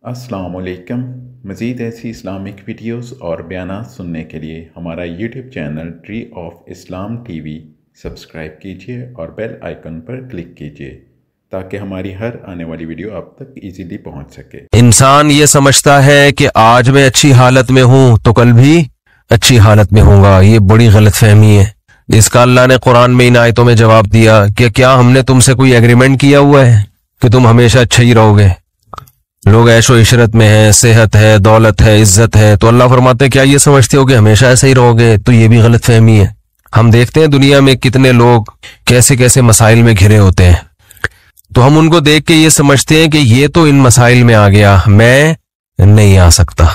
अस्सलामुअलैकुम। मज़ीद ऐसी इस्लामिक वीडियोस और बयानात सुनने के लिए हमारा YouTube channel tree of Islam TV subscribe कीजिए और बेल आइकन पर क्लिक कीजिए ताकि हमारी हर आने वाली वीडियो आप तक इजीली पहुंच सके। इंसान ये समझता है कि आज मैं अच्छी हालत में हूं तो कल भी अच्छी हालत में होऊंगा। ये बड़ी गलतफहमी है। इसका अल्लाह ने कुरान में इन आयतों में जवाब दिया कि क्या हमने तुमसे कोई एग्रीमेंट किया हुआ है कि तुम हमेशा अच्छे ही रहोगे। लोग ऐशो इशरत में है, सेहत है, दौलत है, इज्जत है, तो अल्लाह फरमाते हैं क्या ये समझते हो कि हमेशा ऐसे ही रहोगे? तो ये भी गलतफहमी है। हम देखते हैं दुनिया में कितने लोग कैसे कैसे मसाइल में घिरे होते हैं, तो हम उनको देख के ये समझते हैं कि ये तो इन मसाइल में आ गया, मैं नहीं आ सकता।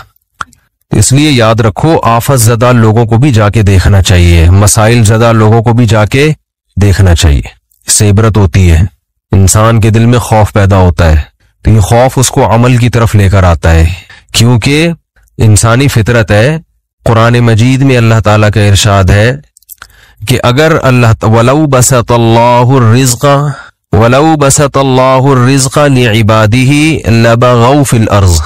इसलिए याद रखो, आफत ज़दा लोगों को भी जाके देखना चाहिए, मसाइल ज़दा लोगों को भी जाके देखना चाहिए। इससे इबरत होती है, इंसान के दिल में खौफ पैदा होता है, तो ये खौफ उसको अमल की तरफ लेकर आता है, क्योंकि इंसानी फितरत है। कुरान मजीद में अल्लाह ताला का इरशाद है कि अगर वलौ बसतल्लाहु रिज़्क़ लिइबादिही लबगौ फिल अर्ज़,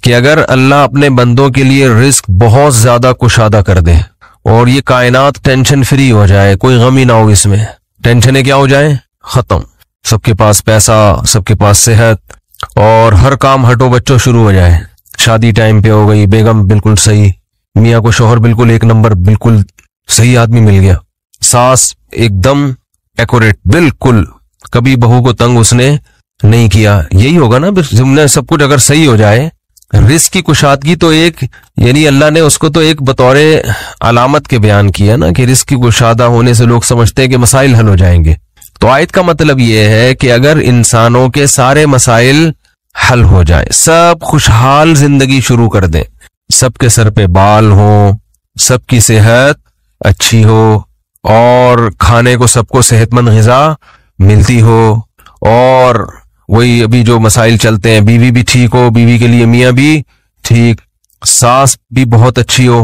कि अगर अल्लाह अपने बंदों के लिए रिस्क बहुत ज्यादा कुशादा कर दे और ये कायनात टेंशन फ्री हो जाए, कोई गम ही ना हो, इसमें टेंशनें क्या हो जाए, खत्म, सबके पास पैसा, सबके पास सेहत और हर काम हटो बच्चों शुरू हो जाए, शादी टाइम पे हो गई, बेगम बिल्कुल सही, मियाँ को शोहर बिल्कुल एक नंबर, बिल्कुल सही आदमी मिल गया, सास एकदम एक्यूरेट, बिल्कुल कभी बहू को तंग उसने नहीं किया। यही होगा ना, तुमने सब कुछ अगर सही हो जाए। रिस्क की कुशादगी तो एक, यानी अल्लाह ने उसको तो एक बतौरे अलामत के बयान किया ना कि रिस्क की कुशादा होने से लोग समझते हैं कि मसाइल हल हो जाएंगे। तो आयत का मतलब यह है कि अगर इंसानों के सारे मसाइल हल हो जाए, सब खुशहाल जिंदगी शुरू कर दें, सबके सर पे बाल हो, सबकी सेहत अच्छी हो और खाने को सबको सेहतमंद ग़िज़ा मिलती हो, और वही अभी जो मसाइल चलते हैं, बीवी भी ठीक हो, बीवी के लिए मियाँ भी ठीक, सास भी बहुत अच्छी हो,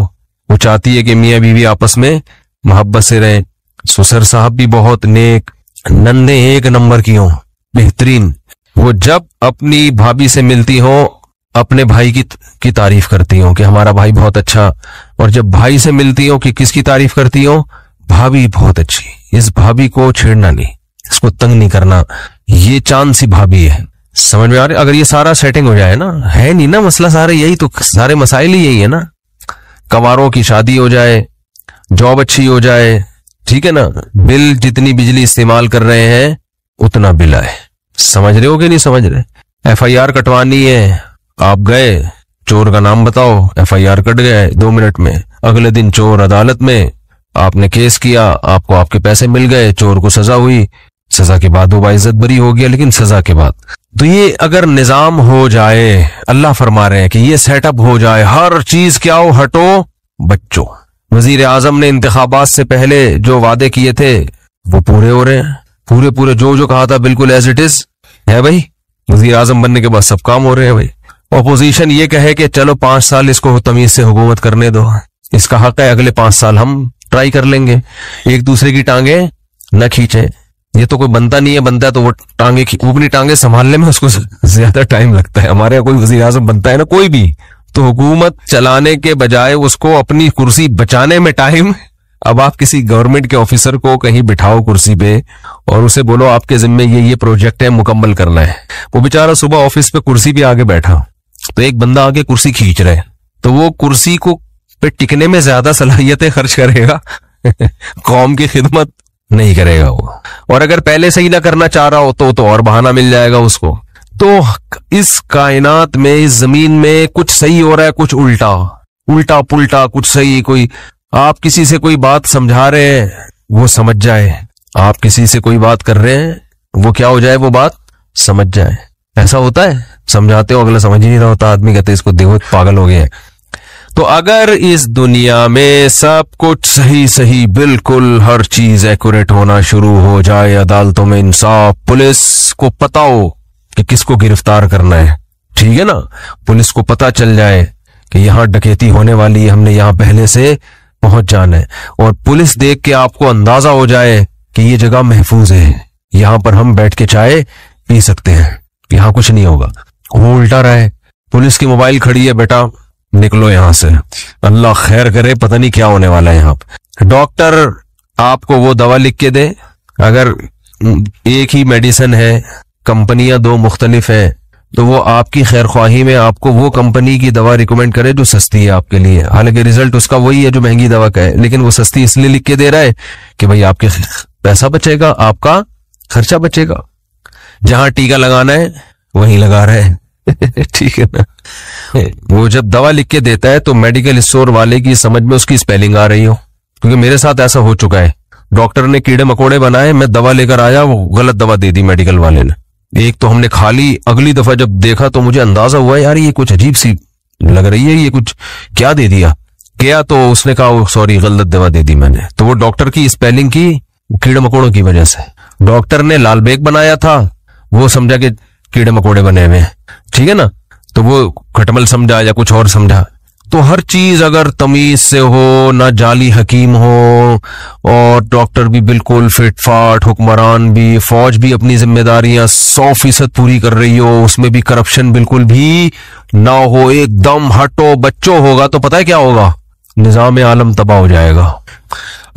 वो चाहती है कि मियाँ बीवी आपस में मोहब्बत से रहें, ससुर साहब भी बहुत नेक, नन्हे एक नंबर की हो, बेहतरीन, वो जब अपनी भाभी से मिलती हो अपने भाई की तारीफ करती हो कि हमारा भाई बहुत अच्छा, और जब भाई से मिलती हो कि किसकी तारीफ करती हो, भाभी बहुत अच्छी, इस भाभी को छेड़ना नहीं, इसको तंग नहीं करना, ये चांद सी भाभी है। समझ में आ रही? अगर ये सारा सेटिंग हो जाए ना, है नहीं ना मसला, सारे यही तो, सारे मसाइल ही यही है ना। कंवारों की शादी हो जाए, जॉब अच्छी हो जाए, ठीक है ना, बिल जितनी बिजली इस्तेमाल कर रहे हैं उतना बिल आए। समझ रहे हो कि नहीं समझ रहे? FIR कटवानी है, आप गए, चोर का नाम बताओ, FIR कट गया 2 मिनट में, अगले दिन चोर अदालत में, आपने केस किया, आपको आपके पैसे मिल गए, चोर को सजा हुई, सजा के बाद वो बाइज्जत बरी हो गया, लेकिन सजा के बाद। तो ये अगर निजाम हो जाए, अल्लाह फरमा रहे हैं कि ये सेटअप हो जाए, हर चीज क्या हो, हटो बच्चों। वजीर आजम ने इंतखाबात से पहले जो वादे किए थे वो पूरे हो रहे हैं, पूरे पूरे जो कहा था बिल्कुल एज इट इज है भाई। वजीर आजम बनने के बाद सब काम हो रहे हैं भाई। अपोजिशन ये कहे कि चलो 5 साल इसको तमीज से हुकूमत करने दो, इसका हक है, अगले 5 साल हम ट्राई कर लेंगे, एक दूसरे की टांगे न खींचे। ये तो कोई बनता नहीं है, बनता है तो वो अपनी टांगे संभालने में उसको ज्यादा टाइम लगता है। हमारे यहाँ कोई वजीर आजम बनता है ना, कोई भी, तो हुकूमत चलाने के बजाय उसको अपनी कुर्सी बचाने में टाइम। अब आप किसी गवर्नमेंट के ऑफिसर को कहीं बिठाओ कुर्सी पे और उसे बोलो आपके जिम्मे ये प्रोजेक्ट है, मुकम्मल करना है, वो बेचारा सुबह ऑफिस पे कुर्सी पे आगे बैठा, तो एक बंदा आगे कुर्सी खींच रहा है, तो वो कुर्सी को पे टिकने में ज्यादा सलाहियतें खर्च करेगा कौम की खिदमत नहीं करेगा वो। और अगर पहले से ही ना करना चाह रहा हो तो और बहाना मिल जाएगा उसको। तो इस कायनात में, इस जमीन में कुछ सही हो रहा है, कुछ उल्टा उल्टा पुल्टा, कुछ सही। कोई आप किसी से कोई बात समझा रहे हैं वो समझ जाए, आप किसी से कोई बात कर रहे हैं वो क्या हो जाए, वो बात समझ जाए। ऐसा होता है, समझाते हो अगला समझ ही नहीं रहा होता, आदमी कहते इसको देखो पागल हो गया है। तो अगर इस दुनिया में सब कुछ सही सही, बिल्कुल हर चीज एक्यूरेट होना शुरू हो जाए, अदालतों में इंसाफ, पुलिस को पता हो कि किसको गिरफ्तार करना है, ठीक है ना, पुलिस को पता चल जाए कि यहां डकैती होने वाली है, हमने यहां पहले से पहुंच जाना है, और पुलिस देख के आपको अंदाजा हो जाए कि ये जगह महफूज है, यहां पर हम बैठ के चाय पी सकते हैं, यहां कुछ नहीं होगा। वो उल्टा रहा है, पुलिस की मोबाइल खड़ी है, बेटा निकलो यहां से, अल्लाह खैर करे, पता नहीं क्या होने वाला है यहाँ पे। डॉक्टर आपको वो दवा लिख के दे, अगर एक ही मेडिसिन है, कंपनियां दो मुख्तलिफ है, तो वो आपकी खैर ख्वाही में आपको वो कंपनी की दवा रिकमेंड करे जो सस्ती है आपके लिए। हालांकि रिजल्ट उसका वही है जो महंगी दवा का है, लेकिन वो सस्ती इसलिए लिख के दे रहा है कि भाई आपके पैसा बचेगा, आपका खर्चा बचेगा। जहां टीका लगाना है वहीं लगा रहा है ठीक है ना। वो जब दवा लिख के देता है तो मेडिकल स्टोर वाले की समझ में उसकी स्पेलिंग आ रही हो, क्योंकि मेरे साथ ऐसा हो चुका है। डॉक्टर ने कीड़े मकोड़े बनाए, मैं दवा लेकर आया, वो गलत दवा दे दी मेडिकल वाले ने। एक तो हमने खा ली, अगली दफा जब देखा तो मुझे अंदाजा हुआ यार ये कुछ अजीब सी लग रही है, ये कुछ क्या दे दिया। गया तो उसने कहा सॉरी गलत दवा दे दी मैंने। तो वो डॉक्टर की स्पेलिंग की कीड़े मकोड़ों की वजह से। डॉक्टर ने लाल बेग बनाया था, वो समझा कि कीड़े मकोड़े बने हुए हैं, ठीक है ना, तो वो खटमल समझा या कुछ और समझा। तो हर चीज अगर तमीज से हो, ना जाली हकीम हो, और डॉक्टर भी बिल्कुल फिट फाट, हुक्मरान भी, फौज भी अपनी जिम्मेदारियां 100% पूरी कर रही हो, उसमें भी करप्शन बिल्कुल भी ना हो, एकदम हटो बच्चों होगा, तो पता है क्या होगा, निजाम आलम तबाह हो जाएगा।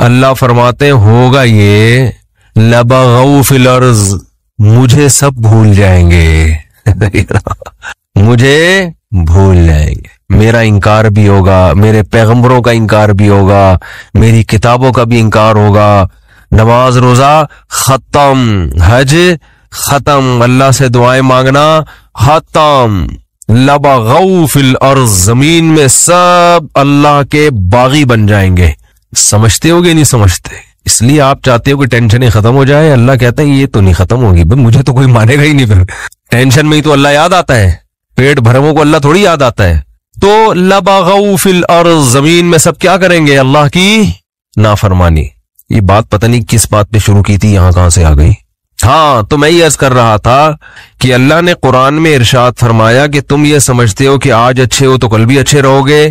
अल्लाह फरमाते होगा ये लबगौ फिल अर्ज़, मुझे सब भूल जाएंगे मुझे भूल जाएंगे, मेरा इनकार भी होगा, मेरे पैगंबरों का इनकार भी होगा, मेरी किताबों का भी इनकार होगा, नमाज रोजा खत्म, हज खत्म, अल्लाह से दुआएं मांगना खत्म, लबगौ फिल अर्ज़, जमीन में सब अल्लाह के बागी बन जाएंगे। समझते होगे नहीं समझते, इसलिए आप चाहते हो कि टेंशनें खत्म हो जाए। अल्लाह कहता है ये तो नहीं खत्म होगी, मुझे तो कोई मानेगा ही नहीं, फिर टेंशन में ही तो अल्लाह याद आता है, पेट भरमों को अल्लाह थोड़ी याद आता है। तो लबगौ फिल अर्ज़, जमीन में सब क्या करेंगे, अल्लाह की नाफरमानी। ये बात पता नहीं किस बात पे शुरू की थी, यहां कहां से आ गई। हाँ, तो मैं ये अर्ज कर रहा था कि अल्लाह ने कुरान में इरशाद फरमाया कि तुम ये समझते हो कि आज अच्छे हो तो कल भी अच्छे रहोगे,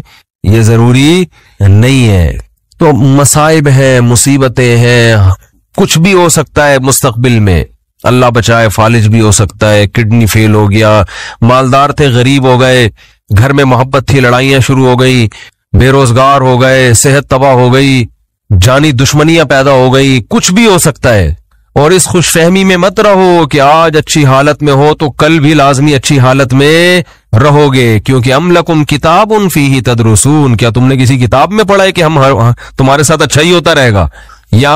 ये जरूरी नहीं है। तो मसाइब हैं, मुसीबतें हैं, कुछ भी हो सकता है मुस्तकबिल में, अल्लाह बचाए, फालिज भी हो सकता है, किडनी फेल हो गया, मालदार थे गरीब हो गए, घर में मोहब्बत थी लड़ाइयां शुरू हो गई, बेरोजगार हो गए, सेहत तबाह हो गई, जानी दुश्मनियां पैदा हो गई, कुछ भी हो सकता है। और इस खुशफहमी में मत रहो कि आज अच्छी हालत में हो तो कल भी लाजमी अच्छी हालत में रहोगे, क्योंकि अमलकुम किताबुन फीही तदरुसून, क्या तुमने किसी किताब में पढ़ा है कि हम तुम्हारे साथ अच्छा ही होता रहेगा, या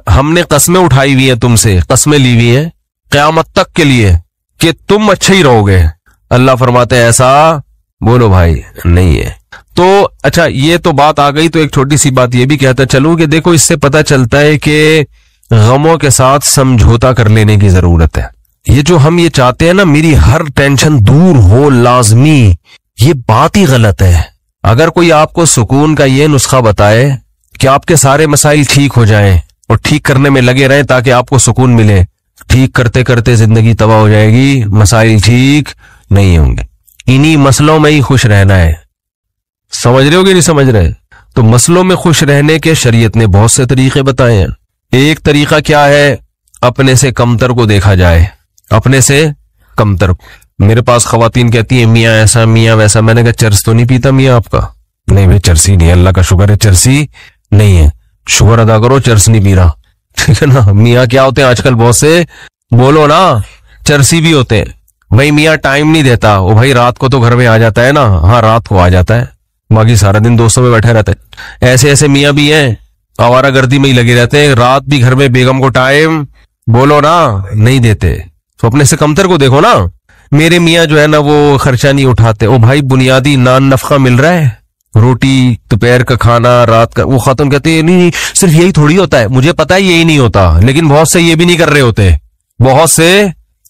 हमने कस्में उठाई हुई हैं तुमसे, कस्में ली हुई हैं क़यामत तक के लिए कि तुम अच्छे ही रहोगे। अल्लाह फरमाते हैं ऐसा बोलो भाई नहीं है। तो अच्छा, ये तो बात आ गई, तो एक छोटी सी बात ये भी कहता चलूं कि देखो इससे पता चलता है कि गमों के साथ समझौता कर लेने की जरूरत है। ये जो हम ये चाहते हैं ना मेरी हर टेंशन दूर हो लाजमी, ये बात ही गलत है। अगर कोई आपको सुकून का ये नुस्खा बताए कि आपके सारे मसाइल ठीक हो जाएं और ठीक करने में लगे रहें ताकि आपको सुकून मिले, ठीक करते करते जिंदगी तबाह हो जाएगी, मसाइल ठीक नहीं होंगे। इन्हीं मसलों में ही खुश रहना है, समझ रहे हो कि नहीं समझ रहे? तो मसलों में खुश रहने के शरीयत ने बहुत से तरीके बताए हैं। एक तरीका क्या है, अपने से कमतर को देखा जाए, अपने से कमतर को। मेरे पास खवातीन कहती है मियाँ ऐसा मियाँ वैसा, मैंने कहा चर्स तो नहीं पीता मियाँ आपका? नहीं भाई चर्सी नहीं है, अल्लाह का शुक्र है चर्सी नहीं है, शुक्र अदा करो चर्स नहीं पी रहा, ठीक है ना। मियाँ क्या होते हैं आजकल बहुत से, बोलो ना, चर्सी भी होते हैं। भाई मियाँ टाइम नहीं देता, वो भाई रात को तो घर में आ जाता है ना, हाँ रात को आ जाता है, बाकी सारा दिन दोस्तों में बैठे रहते हैं। ऐसे ऐसे मियाँ भी हैं आवारागर्दी में ही लगे रहते हैं, रात भी घर में बेगम को टाइम बोलो ना नहीं देते। तो अपने से कमतर को देखो ना। मेरे मियाँ जो है ना वो खर्चा नहीं उठाते, ओ भाई बुनियादी नान नफका मिल रहा है, रोटी, दोपहर का खाना, रात का, वो खत्म कहते हैं नहीं सिर्फ यही थोड़ी होता है, मुझे पता है यही नहीं होता, लेकिन बहुत से ये भी नहीं कर रहे होते, बहुत से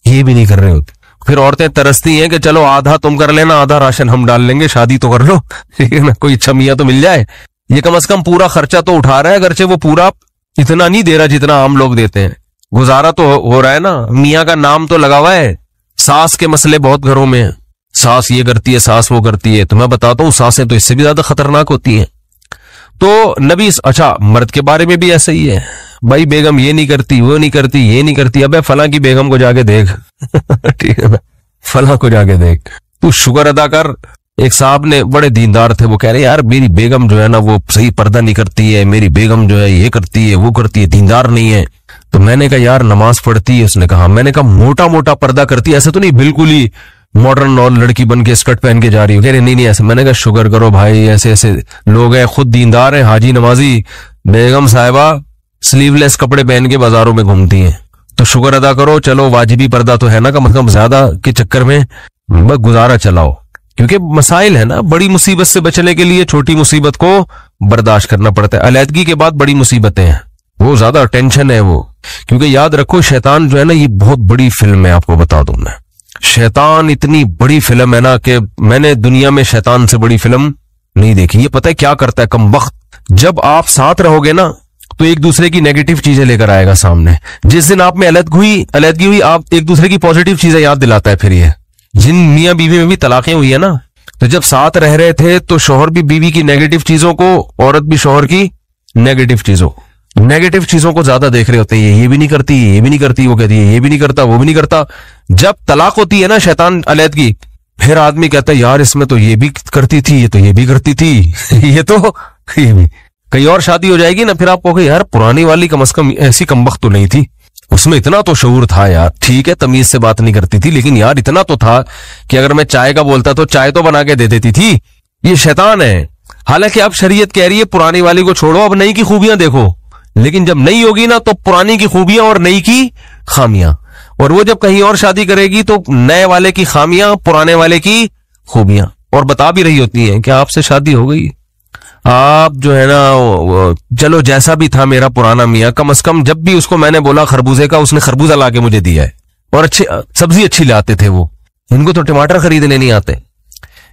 ये भी नहीं कर रहे होते। फिर औरतें तरसती हैं कि चलो आधा तुम कर लेना, आधा राशन हम डाल लेंगे, शादी तो कर लो, ठीक है ना, कोई अच्छा मियाँ तो मिल जाए। ये कम से कम पूरा खर्चा तो उठा रहा है, अगरचे वो पूरा इतना नहीं दे रहा जितना आम लोग देते हैं, गुजारा तो हो रहा है ना। मियाँ का नाम तो लगा हुआ है। सास के मसले बहुत घरों में हैं, सास ये करती है, सास वो करती है, तो मैं बताता हूँ सासें तो इससे भी ज्यादा खतरनाक होती हैं। तो नबी, अच्छा मर्द के बारे में भी ऐसा ही है, भाई बेगम ये नहीं करती, वो नहीं करती, ये नहीं करती, अबे फला की बेगम को जाके देख ठीक है, फला को जाके देख, तू शुक्र अदा कर। एक साहब ने, बड़े दीनदार थे, वो कह रहे यार मेरी बेगम जो है ना वो सही पर्दा नहीं करती है, मेरी बेगम जो है ये करती है वो करती है, दीनदार नहीं है। तो मैंने कहा यार नमाज पढ़ती है? उसने कहा, मैंने कहा मोटा मोटा पर्दा करती है, ऐसे तो नहीं बिल्कुल ही मॉडर्न और लड़की बन के स्कर्ट पहन के जा रही हो? कह रहे नहीं नहीं ऐसे। मैंने कहा शुक्र करो भाई, ऐसे ऐसे लोग हैं, खुद दीनदार हैं, हाजी नमाजी, बेगम साहिबा स्लीवलेस कपड़े पहन के बाजारों में घूमती हैं, तो शुक्र अदा करो। चलो वाजिबी पर्दा तो है ना, कम से कम ज्यादा के चक्कर में बस गुजारा चलाओ, क्योंकि मसाइल है ना, बड़ी मुसीबत से बचने के लिए छोटी मुसीबत को बर्दाश्त करना पड़ता है। अलैदगी के बाद बड़ी मुसीबतें हैं, वो ज्यादा टेंशन है वो। क्योंकि याद रखो शैतान जो है ना, ये बहुत बड़ी फिल्म है, आपको बता दूं मैं। शैतान इतनी बड़ी फिल्म है ना कि मैंने दुनिया में शैतान से बड़ी फिल्म नहीं देखी। ये पता है क्या करता है कमबख्त, जब आप साथ रहोगे ना तो एक दूसरे की नेगेटिव चीजें लेकर आएगा सामने। जिस दिन आप में अलैदगी हुई, आप एक दूसरे की पॉजिटिव चीजें याद दिलाता है। फिर ये जिन मियां बीवी में भी तलाकें हुई है ना, तो जब साथ रह रहे थे तो शौहर भी बीवी की नेगेटिव चीजों को, औरत भी शौहर की नेगेटिव चीजों को ज्यादा देख रहे होते हैं। ये भी नहीं करती, ये भी नहीं करती, वो कहती है ये भी नहीं करता, वो भी नहीं करता। जब तलाक होती है ना शैतान अलैदगी, फिर आदमी कहता है यार इसमें तो ये भी करती थी, ये तो ये भी करती थी ये भी। कहीं और शादी हो जाएगी ना, फिर आप कहोगे यार पुरानी वाली कम से कम ऐसी कमबख्त तो नहीं थी, उसमें इतना तो शऊर था यार। ठीक है तमीज से बात नहीं करती थी, लेकिन यार इतना तो था कि अगर मैं चाय का बोलता तो चाय तो बना के दे देती थी। ये शैतान है। हालांकि अब शरीयत कह रही है पुरानी वाली को छोड़ो, अब नई की खूबियां देखो, लेकिन जब नई होगी ना तो पुरानी की खूबियां और नई की खामियां, और वो जब कहीं और शादी करेगी तो नए वाले की खामियां, पुराने वाले की खूबियां, और बता भी रही होती हैं कि आपसे शादी हो गई, आप जो है ना, चलो जैसा भी था मेरा पुराना मियां, कम से कम जब भी उसको मैंने बोला खरबूजे का, उसने खरबूजा लाके मुझे दिया है, और अच्छी सब्जी अच्छी लाते थे वो, इनको तो टमाटर खरीदने नहीं आते।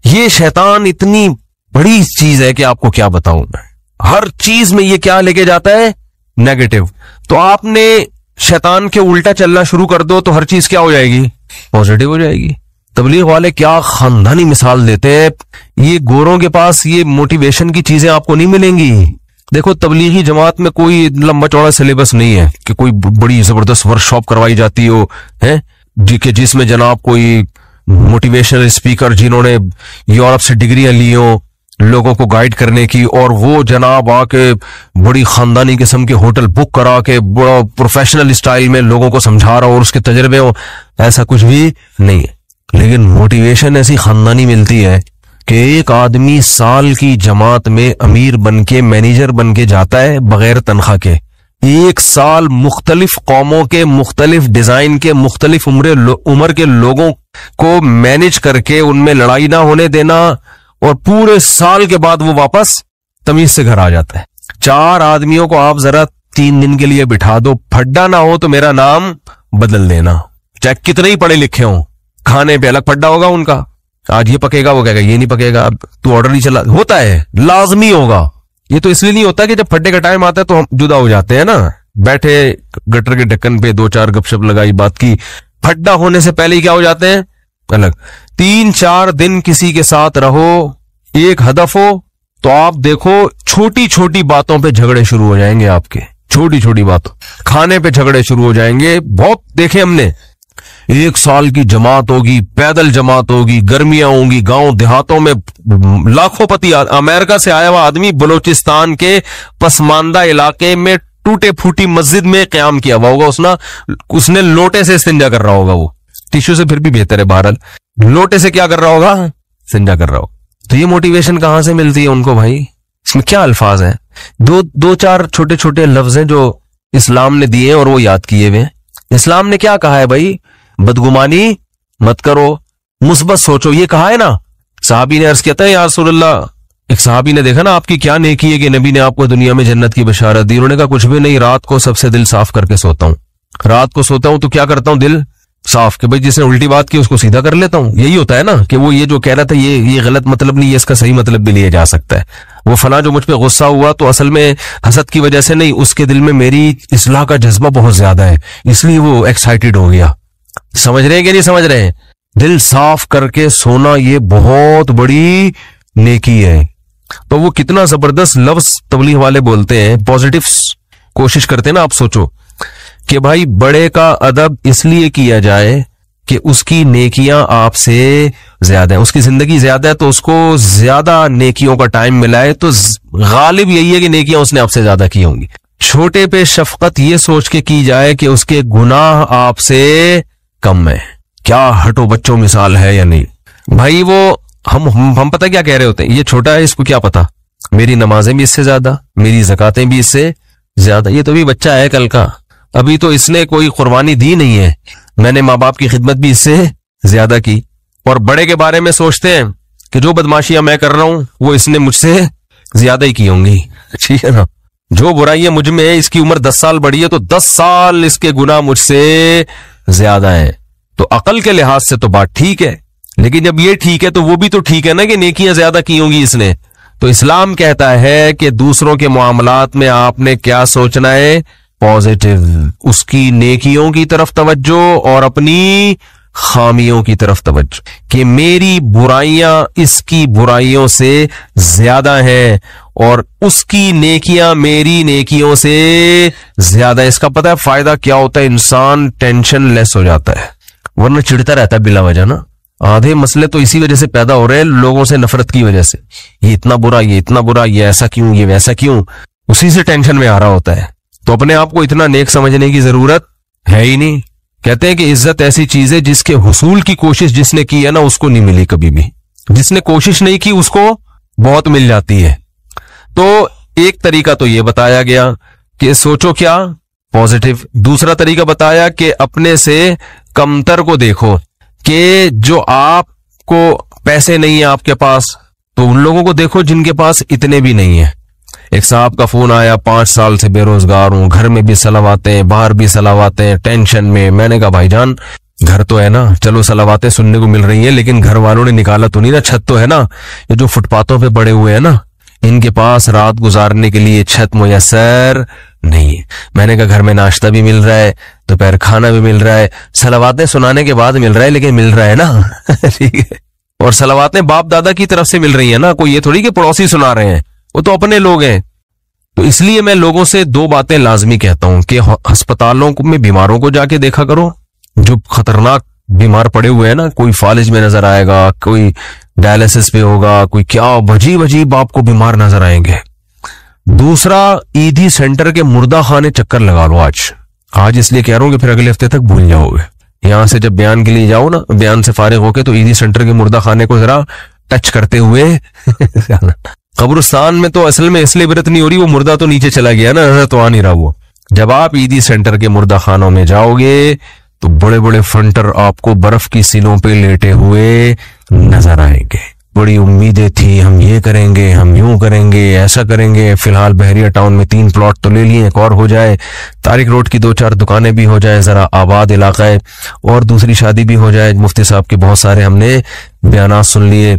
ये शैतान इतनी बड़ी चीज है कि आपको क्या बताऊं मैं। हर चीज में ये क्या लेके जाता है, नेगेटिव। तो आपने शैतान के उल्टा चलना शुरू कर दो तो हर चीज क्या हो जाएगी, पॉजिटिव हो जाएगी। तबलीग वाले क्या खानदानी मिसाल देते हैं। ये गोरों के पास ये मोटिवेशन की चीजें आपको नहीं मिलेंगी। देखो तबलीगी जमात में कोई लंबा चौड़ा सिलेबस नहीं है कि कोई बड़ी जबरदस्त वर्कशॉप करवाई जाती हो है, जिसमें जनाब कोई मोटिवेशनल स्पीकर जिन्होंने यूरोप से डिग्रियां ली हो लोगों को गाइड करने की, और वो जनाब आके बड़ी खानदानी किस्म के होटल बुक करा के बड़ा प्रोफेशनल स्टाइल में लोगों को समझा रहा हो और उसके तजर्बे हो, ऐसा कुछ भी नहीं है। लेकिन मोटिवेशन ऐसी खानदानी मिलती है कि एक आदमी साल की जमात में अमीर बन के, मैनेजर बन के जाता है बगैर तनख्वाह के। एक साल मुख्तलिफ कौमों के, मुख्तलिफ डिजाइन के, मुख्तलिफ उम्र के लोगों को मैनेज करके उनमें लड़ाई ना होने देना, और पूरे साल के बाद वो वापस तमीज से घर आ जाता है। 4 आदमियों को आप जरा 3 दिन के लिए बिठा दो, फड्डा ना हो तो मेरा नाम बदल देना, चाहे कितने ही पढ़े लिखे हों। खाने पे अलग फड्डा होगा उनका, आज ये पकेगा, वो कहेगा ये नहीं पकेगा, अब तू ऑर्डर नहीं चला, होता है, लाजमी होगा। ये तो इसलिए नहीं होता कि जब फड्डे का टाइम आता है तो हम जुदा हो जाते हैं ना, बैठे गटर के ढक्कन पे 2-4 गपशप लगाई, बात की। फड्डा होने से पहले ही क्या हो जाते हैं, अलग। 3-4 दिन किसी के साथ रहो, एक हदफ हो, तो आप देखो छोटी छोटी बातों पे झगड़े शुरू हो जाएंगे आपके, छोटी छोटी बातों, खाने पे झगड़े शुरू हो जाएंगे। बहुत देखे हमने। 1 साल की जमात होगी, पैदल जमात होगी, गर्मियां होंगी, गांव देहातों में लाखों पति, अमेरिका से आया हुआ आदमी बलूचिस्तान के पसमानदा इलाके में टूटे फूटी मस्जिद में क़याम किया हुआ होगा, उसने लोटे से इस्तिंजा कर रहा होगा, वो टिश्यू से फिर भी बेहतर है, बहरहाल लोटे से क्या कर रहा होगा, इस्तिंजा कर रहा होगा। तो ये मोटिवेशन कहां से मिलती है उनको भाई? इसमें क्या अल्फाज हैं, 2-4 छोटे छोटे लफ्ज हैं जो इस्लाम ने दिए और वो याद किए हुए। इस्लाम ने क्या कहा है भाई? बदगुमानी मत करो, मुस्बत सोचो, ये कहा है ना। साहबी ने अर्ज किया था या रसूलल्लाह, एक साहबी ने देखा ना आपकी क्या नेकी है कि नबी ने आपको दुनिया में जन्नत की बशारत दी। उन्होंने कहा कुछ भी नहीं, रात को सबसे दिल साफ करके सोता हूं, रात को सोता हूं तो क्या करता हूं, दिल साफ, कि भाई जिसने उल्टी बात की उसको सीधा कर लेता हूं। यही होता है ना कि वो ये जो कह रहा था ये गलत मतलब नहीं है, इसका सही मतलब भी लिया जा सकता है। वो फला जो मुझ पे गुस्सा हुआ तो असल में हसद की वजह से नहीं, उसके दिल में मेरी इस्लाह का जज्बा बहुत ज्यादा है, इसलिए वो एक्साइटेड हो गया। समझ रहे हैं कि नहीं समझ रहे हैं? दिल साफ करके सोना ये बहुत बड़ी नेकी है। तो वो कितना जबरदस्त लफ्ज तबलीग वाले बोलते हैं, पॉजिटिव कोशिश करते हैं ना। आप सोचो कि भाई बड़े का अदब इसलिए किया जाए कि उसकी नेकियां आपसे ज्यादा है, उसकी जिंदगी ज्यादा है, तो उसको ज्यादा नेकियों का टाइम मिला है, तो गालिब यही है कि नेकियां उसने आपसे ज्यादा की होंगी। छोटे पे शफकत ये सोच के की जाए कि उसके गुनाह आपसे कम है। क्या हटो बच्चों मिसाल है या नहीं भाई? वो हम पता क्या कह रहे होते हैं, ये छोटा है, इसको क्या पता, मेरी नमाजें भी इससे ज्यादा, मेरी ज़कातें भी इससे ज्यादा, ये तो भी बच्चा है कल का, अभी तो इसने कोई कुर्बानी दी नहीं है, मैंने माँ बाप की खिदमत भी इससे ज्यादा की। और बड़े के बारे में सोचते हैं कि जो बदमाशियां मैं कर रहा हूं वो इसने मुझसे ज्यादा ही की होंगी, ठीक है ना। जो बुराइयां मुझ में है, इसकी उम्र 10 साल बड़ी है तो 10 साल इसके गुनाह मुझसे ज्यादा है। तो अकल के लिहाज से तो बात ठीक है, लेकिन जब ये ठीक है तो वो भी तो ठीक है ना कि नेकियां ज्यादा की होंगी इसने। तो इस्लाम कहता है कि दूसरों के मामलात में आपने क्या सोचना है, पॉजिटिव, उसकी नेकियों की तरफ तवज्जो और अपनी खामियों की तरफ तवज्जो, कि मेरी बुराइयां इसकी बुराइयों से ज्यादा हैं और उसकी नेकियां मेरी नेकियों से ज्यादा। इसका पता है फायदा क्या होता है, इंसान टेंशन लेस हो जाता है, वरना चिढ़ता रहता है बिला वजह ना। आधे मसले तो इसी वजह से पैदा हो रहे हैं, लोगों से नफरत की वजह से, ये इतना बुरा, ये इतना बुरा, ये ऐसा क्यों, ये वैसा क्यों, उसी से टेंशन में आ रहा होता है। तो अपने आप को इतना नेक समझने की जरूरत है ही नहीं। कहते हैं कि इज्जत ऐसी चीज है जिसके हुसूल की कोशिश जिसने की है ना उसको नहीं मिली कभी भी, जिसने कोशिश नहीं की उसको बहुत मिल जाती है। तो एक तरीका तो ये बताया गया कि सोचो क्या, पॉजिटिव। दूसरा तरीका बताया कि अपने से कमतर को देखो, कि जो आपको पैसे नहीं है आपके पास, तो उन लोगों को देखो जिनके पास इतने भी नहीं है। एक साहब का फोन आया, 5 साल से बेरोजगार हूं, घर में भी सलावाते हैं, बाहर भी सलावाते हैं, टेंशन में। मैंने कहा भाईजान घर तो है ना, चलो सलावातें सुनने को मिल रही हैं, लेकिन घर वालों ने निकाला तो नहीं ना, छत तो है ना। ये जो फुटपाथों पे पड़े हुए हैं ना, इनके पास रात गुजारने के लिए छत मुयस्सर नहीं है। मैंने कहा घर में नाश्ता भी मिल रहा है, दोपहर खाना भी मिल रहा है, सलावातें सुनाने के बाद मिल रहा है, लेकिन मिल रहा है ना ठीक है। और सलावातें बाप दादा की तरफ से मिल रही है ना, कोई ये थोड़ी कि पड़ोसी सुना रहे हैं, वो तो अपने लोग हैं। तो इसलिए मैं लोगों से 2 बातें लाजमी कहता हूं कि अस्पतालों में बीमारों को जाके देखा करो, जो खतरनाक बीमार पड़े हुए हैं ना, कोई फालिज में नजर आएगा, कोई डायलिसिस पे होगा, कोई क्या अजीब अजीब आपको बीमार नजर आएंगे। दूसरा, ईदी सेंटर के मुर्दा खाने चक्कर लगा लो आज इसलिए कह रहा हूं कि फिर अगले हफ्ते तक भूल जाओगे। यहां से जब बयान के लिए जाओ ना, बयान से फारिग होके, तो ईदी सेंटर के मुर्दा खाने को जरा टच करते हुए कब्रिस्तान में तो असल में इसलिए इबरत नहीं हो रही, वो मुर्दा तो नीचे चला गया ना, नजर तो आ नहीं रहा वो। जब आप ईदी सेंटर के मुर्दा खानों में जाओगे तो बड़े बड़े फंटर आपको बर्फ की सीलों पे लेटे हुए नजर आएंगे। बड़ी उम्मीदें थी, हम ये करेंगे, हम यूं करेंगे, ऐसा करेंगे। फिलहाल बहरिया टाउन में 3 प्लॉट तो ले लिए, एक और हो जाए, तारिक रोड की 2-4 दुकानें भी हो जाए, जरा आबाद इलाका है, और दूसरी शादी भी हो जाए। मुफ्ती साहब के बहुत सारे हमने बयानात सुन लिए,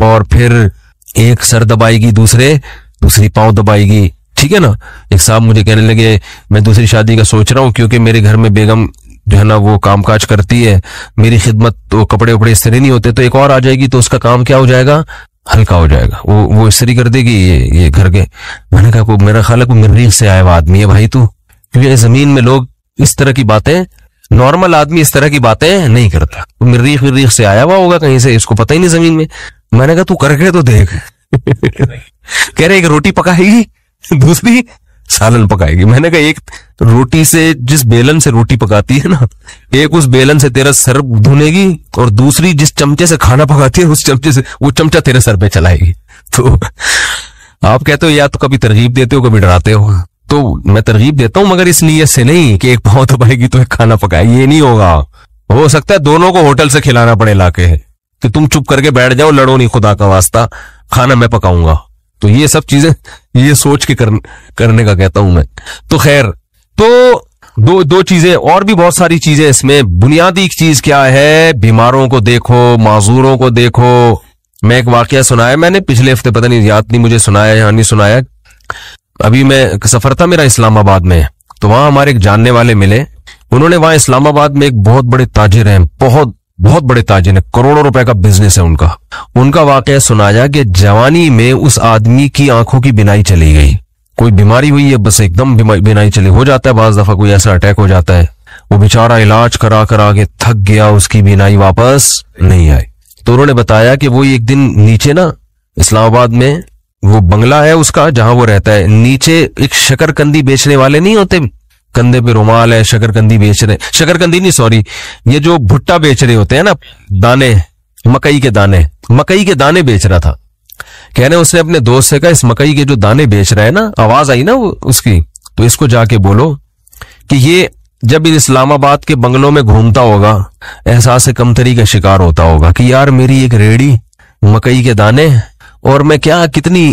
और फिर एक सर दबाएगी, दूसरी पांव दबाएगी, ठीक है ना। एक साहब मुझे कहने लगे मैं दूसरी शादी का सोच रहा हूं क्योंकि मेरे घर में बेगम जो है ना वो कामकाज करती है, मेरी खिदमत, तो कपड़े उपड़े इस्त्री नहीं होते, तो एक और आ जाएगी तो उसका काम क्या हो जाएगा, हल्का हो जाएगा, वो इस्त्री कर देगी ये घर के। मैंने कहा मेरा ख्याल है कोई मरीख से आया हुआ आदमी है भाई तू, क्योंकि जमीन में लोग इस तरह की बातें, नॉर्मल आदमी इस तरह की बातें नहीं करता, मरीख से आया हुआ होगा कहीं से, इसको पता ही नहीं जमीन में। मैंने कहा तू करके तो देख कह रहे एक रोटी पकाएगी, दूसरी सालन पकाएगी। मैंने कहा एक रोटी से, जिस बेलन से रोटी पकाती है ना, एक उस बेलन से तेरा सर धुनेगी, और दूसरी जिस चमचे से खाना पकाती है उस चमचे से वो चमचा तेरे सर पे चलाएगी। तो आप कहते हो या तो कभी तरगीब देते हो कभी डराते हो, तो मैं तरगीब देता हूं मगर इस नीयत से नहीं कि एक पाँव दबाएगी तो एक खाना पकाएगी, ये नहीं होगा। हो सकता है दोनों को होटल से खिलाना पड़े लाके है कि तुम चुप करके बैठ जाओ, लड़ो नहीं, खुदा का वास्ता, खाना मैं पकाऊंगा। तो ये सब चीजें ये सोच के करने का कहता हूं मैं। तो खैर, तो दो चीजें और भी बहुत सारी चीजें इसमें। बुनियादी चीज क्या है, बीमारों को देखो, माजूरों को देखो। मैं एक वाकया सुनाया मैंने पिछले हफ्ते, पता नहीं याद नहीं मुझे सुनाया या नहीं सुनाया। अभी मैं सफर था मेरा इस्लामाबाद में, तो वहां हमारे एक जानने वाले मिले। उन्होंने वहां इस्लामाबाद में एक बहुत बड़े ताजिर हैं, बहुत बड़े ताजिर हैं, करोड़ों रुपए का बिजनेस है उनका वाकया सुनाया कि जवानी में उस आदमी की आंखों की बिनाई चली गई, कोई बीमारी हुई है, बस एकदम बिनाई चली, हो जाता है बाज दफा कोई ऐसा अटैक हो जाता है, वो बेचारा इलाज करा करा के थक गया, उसकी बीनाई वापस नहीं आई। तो उन्होंने बताया कि वो एक दिन नीचे ना इस्लामाबाद में वो बंगला है उसका जहां वो रहता है, नीचे एक शकरकंदी बेचने वाले नहीं होते, कंधे पे रुमाल है, शकरकंदी बेच रहे, शकरकंदी नहीं सॉरी, ये जो भुट्टा बेच रहे होते हैं ना, दाने, मकई के दाने बेच रहा था। कहने उसने अपने दोस्त से कहा इस मकई के जो दाने बेच रहा है ना, आवाज आई ना वो उसकी, तो इसको जाके बोलो कि ये जब इस्लामाबाद के बंगलों में घूमता होगा एहसास कमतरी का शिकार होता होगा कि यार मेरी एक रेडी मकई के दाने और मैं क्या कितनी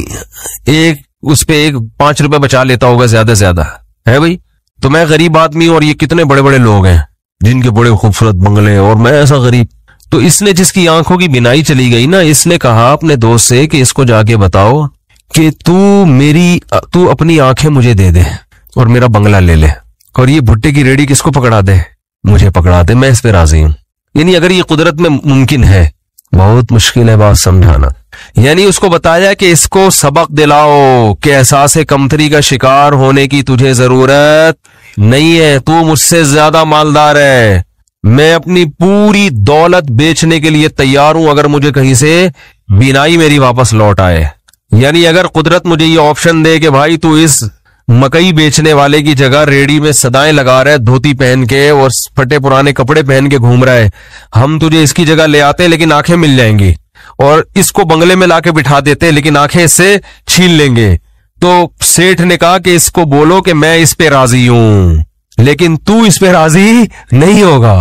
एक उस पे एक 5 रुपए बचा लेता होगा ज्यादा से ज्यादा, है भाई। तो मैं गरीब आदमी और ये कितने बड़े बड़े लोग हैं जिनके बड़े खूबसूरत बंगले और मैं ऐसा गरीब। तो इसने जिसकी आंखों की बिनाई चली गई ना, इसने कहा अपने दोस्त से कि इसको जाके बताओ कि तू अपनी आंखें मुझे दे दे और मेरा बंगला ले ले, और ये भुट्टे की रेडी किसको पकड़ा दे, मुझे पकड़ा दे, मैं इस पे राजी हूं। यानी अगर ये कुदरत में मुमकिन है, बहुत मुश्किल है बात समझाना। यानी उसको बताया कि इसको सबक दिलाओ कि एहसास कमतरी का शिकार होने की तुझे जरूरत नहीं है, तू मुझसे ज्यादा मालदार है, मैं अपनी पूरी दौलत बेचने के लिए तैयार हूं अगर मुझे कहीं से बीनाई मेरी वापस लौट आए। यानी अगर कुदरत मुझे ये ऑप्शन दे कि भाई तू इस मकई बेचने वाले की जगह रेडी में सदाएं लगा रहा है, धोती पहन के और फटे पुराने कपड़े पहन के घूम रहा है, हम तुझे इसकी जगह ले आते हैं लेकिन आंखें मिल जाएंगी, और इसको बंगले में लाके बिठा देते हैं लेकिन आंखें इससे छीन लेंगे। तो सेठ ने कहा कि इसको बोलो कि मैं इस पे राजी हूं, लेकिन तू इस पे राजी नहीं होगा,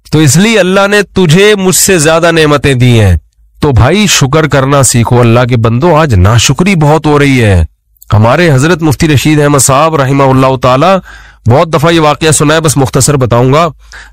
तो इसलिए अल्लाह ने तुझे मुझसे ज्यादा नेमतें दी हैं। तो भाई शुक्र करना सीखो अल्लाह के बंदो, आज नाशुक्री बहुत हो रही है। हमारे हजरत मुफ्ती रशीद अहमद साहब रहिमहुल्लाह ताला, बहुत दफा ये वाकया सुना है, बस मुख्तसर बताऊंगा।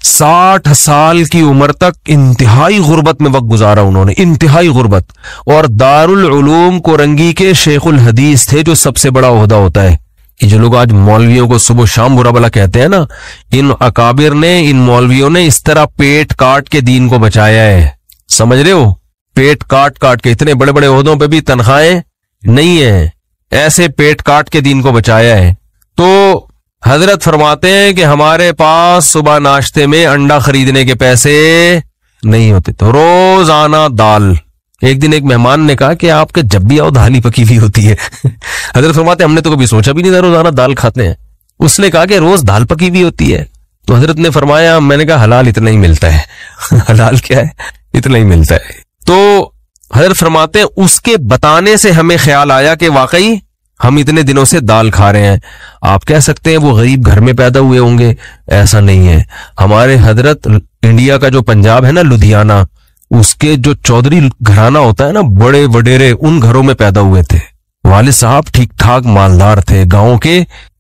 60 साल की उम्र तक इंतहाई गुर्बत में वक्त गुजारा उन्होंने, इंतहाई गुर्बत, और दारुल उलूम कोरंगी के शेखुल हदीस थे, जो सबसे बड़ा ओहदा होता है। कि जो लोग आज मौलवियों को सुबह शाम बुरा भला कहते हैं ना, इन अकाबिर ने, इन मौलवियों ने इस तरह पेट काट के दीन को बचाया है, समझ रहे हो, पेट काट काट के, इतने बड़े बड़े ओहदों पे भी तनख्वाहें नहीं है, ऐसे पेट काट के दीन को बचाया है। तो हजरत फरमाते हैं कि हमारे पास सुबह नाश्ते में अंडा खरीदने के पैसे नहीं होते, तो रोजाना दाल। एक दिन एक मेहमान ने कहा कि आपके जब भी आओ दाल ही पकी हुई होती है। हजरत फरमाते हमने तो कभी सोचा भी नहीं था रोजाना दाल खाते हैं। उसने कहा कि रोज दाल पकी हुई होती है। तो हजरत ने फरमाया, मैंने कहा हलाल इतना ही मिलता है। हलाल क्या है, इतना ही मिलता है। तो हजरत फरमाते हैं उसके बताने से हमें ख्याल आया कि वाकई हम इतने दिनों से दाल खा रहे हैं। आप कह सकते हैं वो गरीब घर में पैदा हुए होंगे, ऐसा नहीं है। हमारे हजरत इंडिया का जो पंजाब है ना, लुधियाना, उसके जो चौधरी घराना होता है ना, बड़े वडेरे, उन घरों में पैदा हुए थे। वालिद साहब ठीक ठाक मालदार थे, गांव के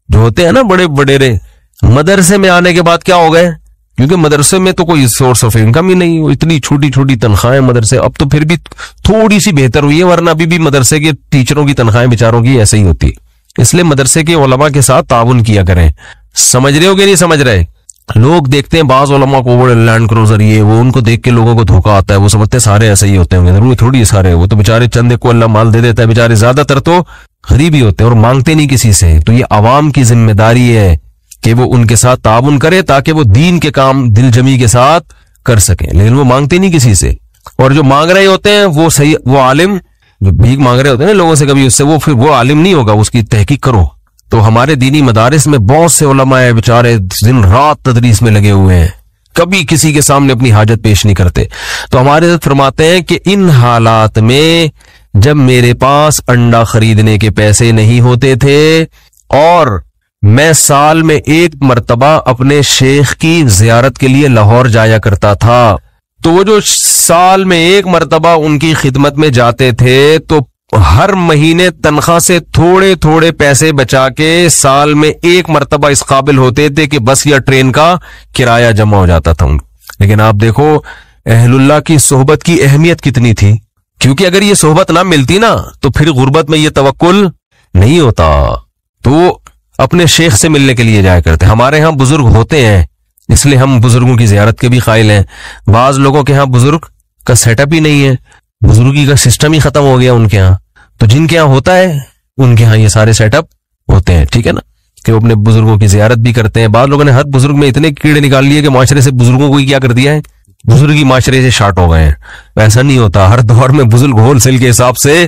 जो होते हैं ना बड़े वडेरे। मदरसे में आने के बाद क्या हो गए, क्योंकि मदरसे में तो कोई सोर्स ऑफ इनकम ही नहीं, इतनी छोटी छोटी तनख्वाहें मदरसे। अब तो फिर भी थोड़ी सी बेहतर हुई है, वरना अभी भी मदरसे के टीचरों की तनख्वाहें बेचारों की ऐसे ही होती है। इसलिए मदरसे के उलमा के साथ ताउन किया करें। समझ रहे हो कि नहीं समझ रहे? लोग देखते हैं बाज उलमा को बड़े लैंड क्रूजर ये वो, उनको देख के लोगों को धोखा आता है, वो समझते हैं सारे ऐसे ही होते होंगे। जरूरी थोड़ी सारे, वो तो बेचारे चंदे को अल्लाह माल दे देता है, बेचारे ज्यादातर तो गरीब ही होते हैं और मांगते नहीं किसी से। तो ये आवाम की जिम्मेदारी है कि वो उनके साथ ताउन करे ताकि वो दीन के काम दिल जमी के साथ कर सकें, लेकिन वो मांगते नहीं किसी से। और जो मांग रहे होते हैं वो सही, वो आलिम जो भीख मांग रहे होते हैं ना लोगों से, कभी उससे वो फिर वो आलिम नहीं होगा, उसकी तहकीक करो। तो हमारे दीनी मदारिस में बहुत से उलमा है बेचारे दिन रात तदरीस में लगे हुए हैं, कभी किसी के सामने अपनी हाजत पेश नहीं करते। तो हमारे फरमाते हैं कि इन हालात में जब मेरे पास अंडा खरीदने के पैसे नहीं होते थे और मैं साल में एक मर्तबा अपने शेख की जियारत के लिए लाहौर जाया करता था, तो वो जो साल में एक मर्तबा उनकी खिदमत में जाते थे तो हर महीने तनख्वाह से थोड़े थोड़े पैसे बचा के साल में एक मर्तबा इस काबिल होते थे कि बस या ट्रेन का किराया जमा हो जाता था उनको। लेकिन आप देखो अहलुल्लाह की सोहबत की अहमियत कितनी थी, क्योंकि अगर ये सोहबत ना मिलती ना तो फिर गुर्बत में ये तवक्कुल नहीं होता। तो अपने शेख से मिलने के लिए जाया करते। हमारे यहाँ बुजुर्ग होते हैं, इसलिए हम बुजुर्गों की जियारत के भी कायल हैं। बाज लोगों के यहाँ बुजुर्ग का सेटअप ही नहीं है, बुजुर्गी का सिस्टम ही खत्म हो गया उनके यहाँ। तो जिनके यहाँ होता है उनके यहाँ ये सारे सेटअप होते हैं, ठीक है ना। कि वो अपने बुजुर्गों की जियारत भी करते हैं। बाद लोगों ने हर बुजुर्ग में इतने कीड़े निकाल लिए कि माशरे से बुजुर्गों को ही क्या कर दिया है, बुजुर्ग ही माशरे से शार्ट हो गए हैं। ऐसा नहीं होता, हर दौर में बुजुर्ग होलसेल के हिसाब से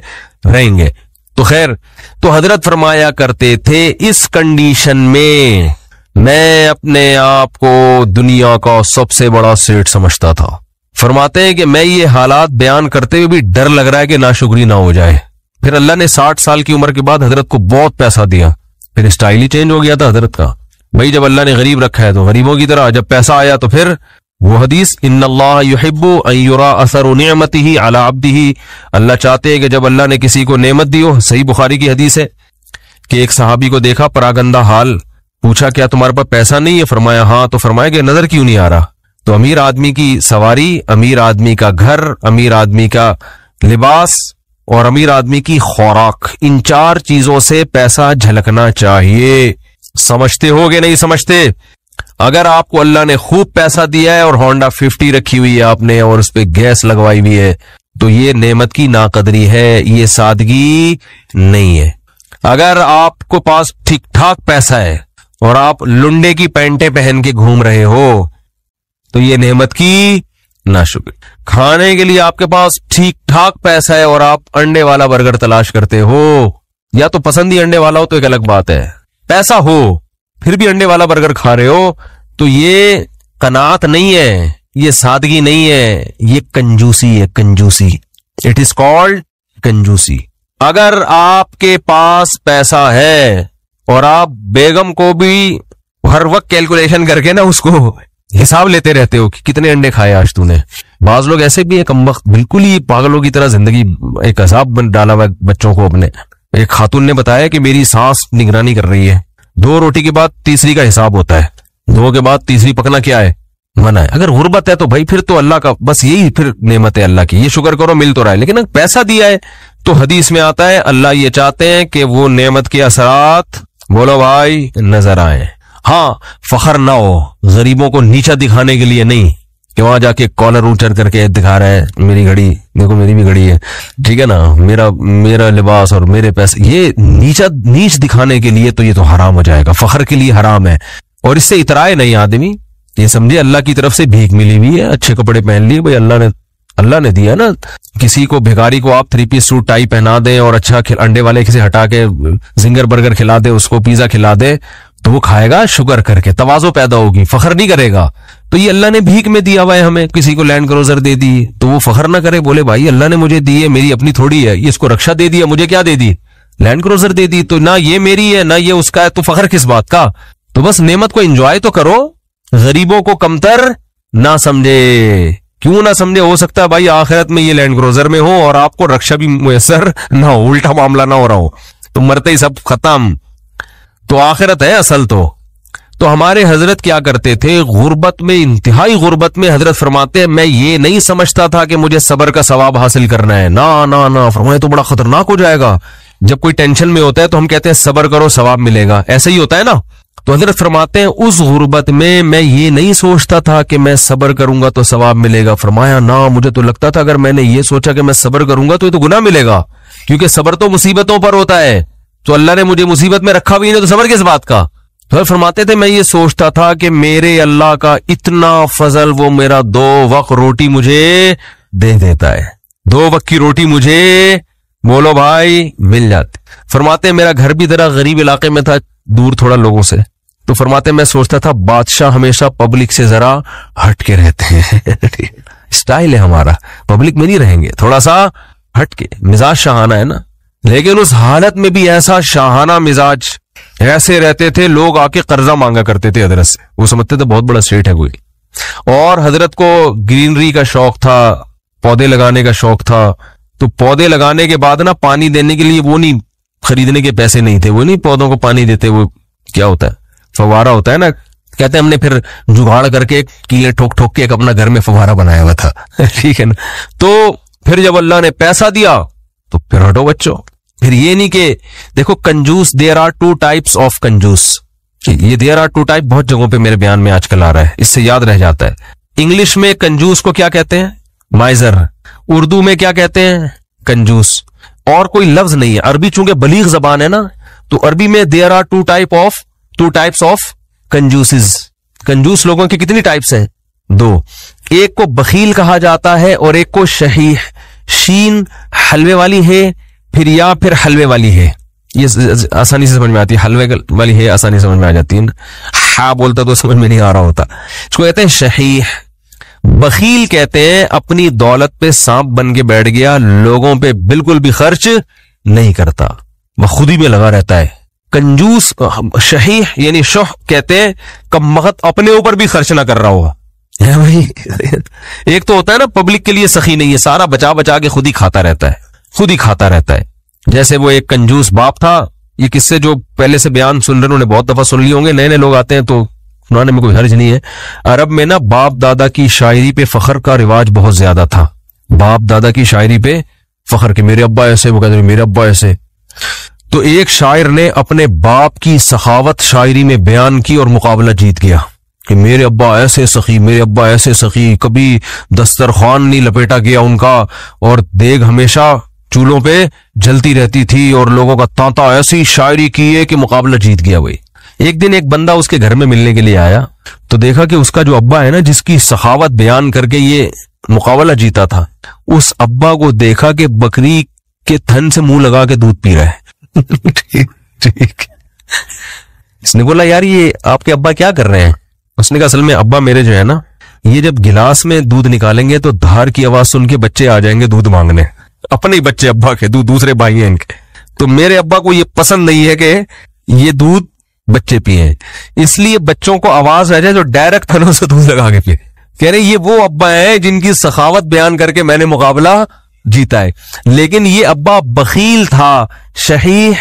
रहेंगे। तो खैर, तो हजरत फरमाया करते थे इस कंडीशन में मैं अपने आप को दुनिया का सबसे बड़ा सेठ समझता था। फरमाते हैं कि मैं ये हालात बयान करते हुए भी डर लग रहा है कि नाशुक्री ना हो जाए। फिर अल्लाह ने 60 साल की उम्र के बाद हजरत को बहुत पैसा दिया, फिर स्टाइल ही चेंज हो गया था हजरत का। भाई जब अल्लाह ने गरीब रखा है तो गरीबों की तरह, जब पैसा आया तो फिर वो हदीस इन्नल्लाह युहिब्बु अन युरा असरु निअमतिही अला अब्दिही, अल्लाह चाहते हैं कि जब अल्लाह ने किसी को नेमत दी हो। सही बुखारी की हदीस है कि एक सहाबी को देखा परागंदा हाल, पूछा क्या तुम्हारे पास पैसा नहीं है? फरमाया हाँ। तो फरमाया कि नजर क्यों नहीं आ रहा? तो अमीर आदमी की सवारी, अमीर आदमी का घर, अमीर आदमी का लिबास और अमीर आदमी की खुराक, इन 4 चीजों से पैसा झलकना चाहिए। समझते हो कि नहीं समझते? अगर आपको अल्लाह ने खूब पैसा दिया है और होंडा 50 रखी हुई है आपने और उस पर गैस लगवाई हुई है, तो ये नेमत की नाकदरी है, ये सादगी नहीं है। अगर आपको पास ठीक ठाक पैसा है और आप लुंडे की पैंटें पहन के घूम रहे हो, तो ये नेमत की नाशुक्री। खाने के लिए आपके पास ठीक ठाक पैसा है और आप अंडे वाला बर्गर तलाश करते हो, या तो पसंद ही अंडे वाला हो तो एक अलग बात है, पैसा हो फिर भी अंडे वाला बर्गर खा रहे हो, तो ये कनात नहीं है, ये सादगी नहीं है, ये कंजूसी है, कंजूसी। इट इज कॉल्ड कंजूसी। अगर आपके पास पैसा है और आप बेगम को भी हर वक्त कैलकुलेशन करके ना उसको हिसाब लेते रहते हो कि कितने अंडे खाए आज तूने। बाज लोग ऐसे भी है कमबख्त, बिल्कुल ही पागलों की तरह जिंदगी एक अजाब बन डाला हुआ बच्चों को अपने। एक खातून ने बताया कि मेरी सास निगरानी कर रही है, 2 रोटी के बाद तीसरी का हिसाब होता है, 2 के बाद तीसरी पकना क्या है, मना है। अगर गुर्बत है तो भाई फिर तो अल्लाह का बस यही फिर नेमत है अल्लाह की, ये शुक्र करो मिल तो रहा है। लेकिन अगर पैसा दिया है तो हदीस में आता है अल्लाह ये चाहते हैं कि वो नेमत के असरात, बोलो भाई, नजर आए। हाँ, फखर ना हो, गरीबों को नीचा दिखाने के लिए नहीं कि वहां जाके कॉलर ऊंचा करके दिखा रहा है मेरी घड़ी देखो, मेरी भी घड़ी है, ठीक है ना, मेरा लिबास और मेरे पैसे, ये नीच दिखाने के लिए तो ये तो हराम हो जाएगा, फखर के लिए हराम है। और इससे इतराए नहीं आदमी, ये समझे अल्लाह की तरफ से भीख मिली हुई है, अच्छे कपड़े पहन लिए, भाई अल्लाह ने दिया ना। किसी को भिखारी को आप 3 पीस सूट टाई पहना दे और अच्छा अंडे वाले किसी हटा के जिंगर बर्गर खिला दे, उसको पिज्जा खिला दे, तो वो खाएगा शुक्र करके, तवाज़ो पैदा होगी, फखर नहीं करेगा। तो ये अल्लाह ने भीख में दिया हुआ है हमें, किसी को लैंड क्रूजर दे दी तो वो फखर ना करे, बोले भाई अल्लाह ने मुझे दी है, मेरी अपनी थोड़ी है, ये इसको रक्षा दे दिया, मुझे क्या दे दी, लैंड क्रूजर दे दी, तो ना ये मेरी है ना ये उसका है, तो फखर किस बात का। तो बस नेमत को एंजॉय तो करो, गरीबों को कमतर ना समझे। क्यों ना समझे? हो सकता है भाई आखिरत में ये लैंड क्रूजर में हो और आपको रक्षा भी मुयसर ना हो, उल्टा मामला ना हो रहा हो, तो मरते ही सब खत्म, तो आखिरत है असल। तो हमारे हजरत क्या करते थे, गुर्बत में, इंतहाई गुर्बत में, हजरत फरमाते हैं मैं ये नहीं समझता था कि मुझे सबर का सवाब हासिल करना है, ना ना ना, फरमाए तो बड़ा खतरनाक हो जाएगा। जब कोई टेंशन में होता है तो हम कहते हैं सबर करो सवाब मिलेगा, ऐसा ही होता है ना। तो हजरत फरमाते हैं उस गुर्बत में मैं ये नहीं सोचता था कि मैं सबर करूंगा तो सवाब मिलेगा। फरमाया ना, मुझे तो लगता था अगर मैंने ये सोचा कि मैं सबर करूंगा तो ये तो गुनाह मिलेगा, क्योंकि सबर तो मुसीबतों पर होता है, तो अल्लाह ने मुझे मुसीबत में रखा भी नहीं, तो सबर किस बात का। तो फरमाते थे मैं ये सोचता था कि मेरे अल्लाह का इतना फजल, वो मेरा 2 वक्त रोटी मुझे दे देता है, 2 वक्त की रोटी मुझे, बोलो भाई, मिल जाती। फरमाते मेरा घर भी जरा गरीब इलाके में था, दूर थोड़ा लोगों से, तो फरमाते मैं सोचता था बादशाह हमेशा पब्लिक से जरा हट के रहते हैं स्टाइल है हमारा, पब्लिक में नहीं रहेंगे, थोड़ा सा हट के, मिजाज शाहाना है ना। लेकिन उस हालत में भी ऐसा शाहाना मिजाज ऐसे रहते थे, लोग आके कर्जा मांगा करते थे हजरत से, वो समझते थे बहुत बड़ा सेठ है कोई। और हजरत को ग्रीनरी का शौक था, पौधे लगाने का शौक था, तो पौधे लगाने के बाद ना पानी देने के लिए वो नहीं, खरीदने के पैसे नहीं थे, वो नहीं पौधों को पानी देते, वो क्या होता है, फवारा होता है ना, कहते हैं हमने फिर जुगाड़ करके कीले ठोक ठोक के एक अपना घर में फवारा बनाया हुआ था ठीक है ना। तो फिर जब अल्लाह ने पैसा दिया तो फिर हटो बच्चों, फिर ये नहीं कि देखो कंजूस, देयर आर 2 टाइप्स ऑफ कंजूस, ये देयर आर 2 टाइप बहुत जगहों पे मेरे बयान में आजकल आ रहा है, इससे याद रह जाता है। इंग्लिश में कंजूस को क्या कहते हैं, माइजर, उर्दू में क्या कहते हैं, कंजूस, और कोई लफ्ज नहीं है। अरबी चूंकि बलीग जबान है ना, तो अरबी में there are 2 type of 2 types of कंजूसिस। कंजूस लोगों की कितनी टाइप्स हैं? 2। एक को बखील कहा जाता है और एक को शहीह। शीन हलवे वाली है फिर हलवे वाली है, ये आसानी से समझ में आती है। हलवे वाली है आसानी समझ में आ जाती है ना। हा बोलता तो समझ में नहीं आ रहा होता। इसको कहते हैं शहीह। बखील कहते हैं अपनी दौलत पे सांप बन के बैठ गया, लोगों पे बिल्कुल भी खर्च नहीं करता, वह खुद ही में लगा रहता है। कंजूस शहीह यानी शुह कहते हैं कमबख्त अपने ऊपर भी खर्च ना कर रहा होगा है भाई। एक तो होता है ना पब्लिक के लिए सखी नहीं है, सारा बचा बचा के खुद ही खाता रहता है। जैसे वो एक कंजूस बाप था। ये किस्से जो पहले से बयान सुन रहे उन्होंने बहुत दफा सुन लिए होंगे, नए नए लोग आते हैं तो सुनाने में कोई हर्ज नहीं है। अरब में ना बाप दादा की शायरी पे फख्र का रिवाज बहुत ज्यादा था। बाप दादा की शायरी पे फख्र के मेरे अब्बा ऐसे, वो कहते मेरे अब्बा ऐसे। तो एक शायर ने अपने बाप की सखावत शायरी में बयान की और मुकाबला जीत गया कि मेरे अब्बा ऐसे सखी, मेरे अब्बा ऐसे सखी, कभी दस्तरखान नहीं लपेटा गया उनका और देग हमेशा चूल्हों पे जलती रहती थी और लोगों का तांता ऐसी शायरी की है कि मुकाबला जीत गया भाई। एक दिन एक बंदा उसके घर में मिलने के लिए आया तो देखा कि उसका जो अब्बा है ना, जिसकी सखावत बयान करके ये मुकाबला जीता था, उस अब्बा को देखा कि बकरी के थन से मुंह लगा के दूध पी रहा है। ठीक। इसने बोला यार ये आपके अब्बा क्या कर रहे हैं? उसने कहा असल में अब्बा मेरे जो है ना, ये जब गिलास में दूध निकालेंगे तो धार की आवाज सुन के बच्चे आ जाएंगे दूध मांगने, अपने ही बच्चे अब्बा के, दूसरे भाई हैं इनके। तो मेरे अब्बा को ये पसंद नहीं है कि ये दूध बच्चे पिए, इसलिए बच्चों को आवाज आ जाए तो डायरेक्ट थनों से दूध लगा के पिए। कह रहे ये वो अब्बा है जिनकी सखावत बयान करके मैंने मुकाबला जीता है। लेकिन ये अब्बा बखील था, शहीह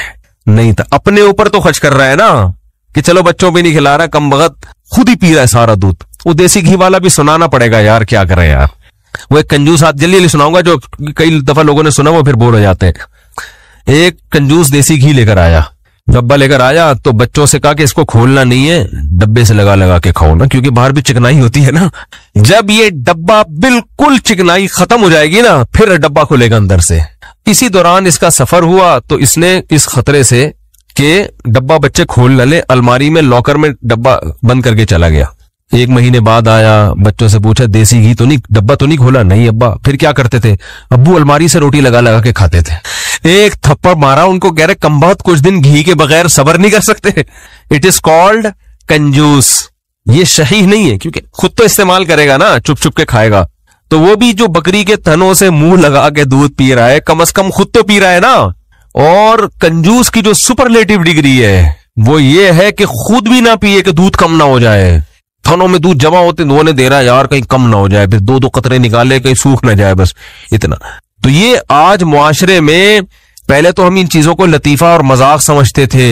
नहीं था। अपने ऊपर तो खर्च कर रहा है ना कि चलो बच्चों पे नहीं खिला रहा, कम बगत खुद ही पी रहा है सारा दूध। वो देसी घी वाला भी सुनाना पड़ेगा यार, क्या करें यार। वो एक कंजूस हाथ जल्दी सुनाऊंगा जो कई दफा लोगों ने सुना, वो फिर बोर हो जाते हैं। एक कंजूस देसी घी लेकर आया, डब्बा लेकर आया तो बच्चों से कहा कि इसको खोलना नहीं है, डब्बे से लगा लगा के खाओ ना, क्योंकि बाहर भी चिकनाई होती है ना। जब ये डब्बा बिल्कुल चिकनाई खत्म हो जाएगी ना, फिर डब्बा खुलेगा अंदर से। इसी दौरान इसका सफर हुआ तो इसने इस खतरे से कि डब्बा बच्चे खोल न ले, अलमारी में लॉकर में डब्बा बंद करके चला गया। 1 महीने बाद आया, बच्चों से पूछा देसी घी तो नहीं, डब्बा तो नहीं खोला? नहीं अब्बा। फिर क्या करते थे? अब्बू अलमारी से रोटी लगा लगा के खाते थे। एक थप्पड़ मारा उनको, कह रहे कमबख्त कुछ दिन घी के बगैर सबर नहीं कर सकते। इट इज कॉल्ड कंजूस। ये शहीह नहीं है क्योंकि खुद तो इस्तेमाल करेगा ना, चुप चुप के खाएगा। तो वो भी जो बकरी के थनों से मुंह लगा के दूध पी रहा है, कम से कम खुद तो पी रहा है ना। और कंजूस की जो सुपरलेटिव डिग्री है वो ये है कि खुद भी ना पिए कि दूध कम ना हो जाए। थनों में दूध जमा होते वो दे रहा है यार कहीं कम ना हो जाए, फिर 2-2 कतरे निकाले कहीं सूख ना जाए, बस इतना। तो ये आज मुआशरे में, पहले तो हम इन चीजों को लतीफा और मजाक समझते थे,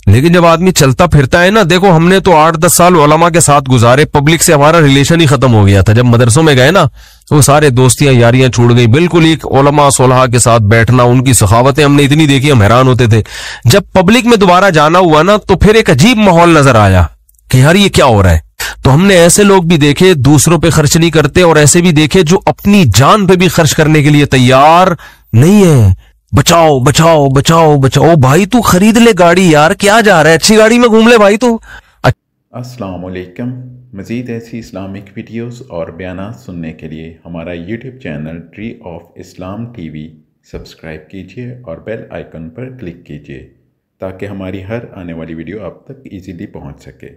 लेकिन जब आदमी चलता फिरता है ना, देखो हमने तो 8-10 साल उलमा के साथ गुजारे, पब्लिक से हमारा रिलेशन ही खत्म हो गया था। जब मदरसों में गए ना तो वो सारे दोस्तियां यारियां छूट गई, बिल्कुल एक उलमा सोलहा के साथ बैठना, उनकी सखावतें हमने इतनी देखी हम हैरान होते थे। जब पब्लिक में दोबारा जाना हुआ ना तो फिर एक अजीब माहौल नजर आया कि यार ये क्या हो रहा है। तो हमने ऐसे लोग भी देखे दूसरों पे खर्च नहीं करते, और ऐसे भी देखे जो अपनी जान पे भी खर्च करने के लिए तैयार नहीं है। बचाओ बचाओ बचाओ बचाओ, भाई तू खरीद ले गाड़ी यार, क्या जा रहा है, अच्छी गाड़ी में घूम ले भाई तू। अस्सलाम वालेकुम। मज़ीद ऐसी इस्लामिक वीडियोस और बयानात सुनने के लिए हमारा YouTube channel tree of Islam TV subscribe कीजिए और बेल आइकन पर क्लिक कीजिए ताकि हमारी हर आने वाली वीडियो आप तक इजीली पहुंच सके।